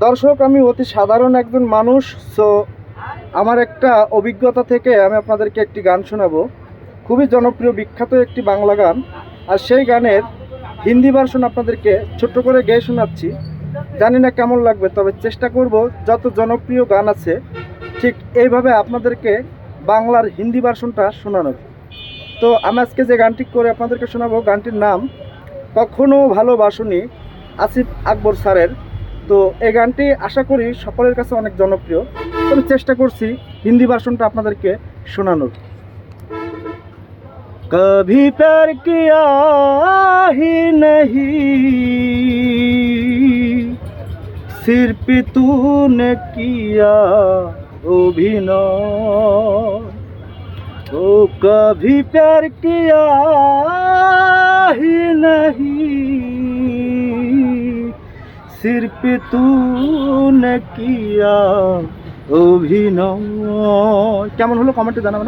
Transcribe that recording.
দর্শক, আমি অতি সাধারণ একজন মানুষ। সো আমার একটা অভিজ্ঞতা থেকে আমি আপনাদেরকে একটি গান শোনাবো। খুবই জনপ্রিয় বিখ্যাত একটি বাংলা গান, আর সেই গানের হিন্দি ভার্সন আপনাদেরকে ছোট্ট করে গেয়ে শোনাচ্ছি। জানি না কেমন লাগবে, তবে চেষ্টা করব যত জনপ্রিয় গান আছে ঠিক এইভাবে আপনাদেরকে বাংলার হিন্দি ভার্সনটা শোনানোর। তো আমি আজকে যে গানটি করে আপনাদেরকে শোনাবো, গানটির নাম কখনো ভালোবাসনি, আসিফ আকবর স্যারের। তো এই গানটি আশা করি সকলের কাছে অনেক জনপ্রিয়। আমি চেষ্টা করছি হিন্দি ভার্সনটা আপনাদেরকে শোনানোর। কভি প্যার কিয়া হি नहीं, सिर्फ तूने किया अभिनय। तो कभी प्यार किया ही नहीं, सिर्फ तूने किया অভিনয়। কেমন হলো কমেন্টে জানাবো না?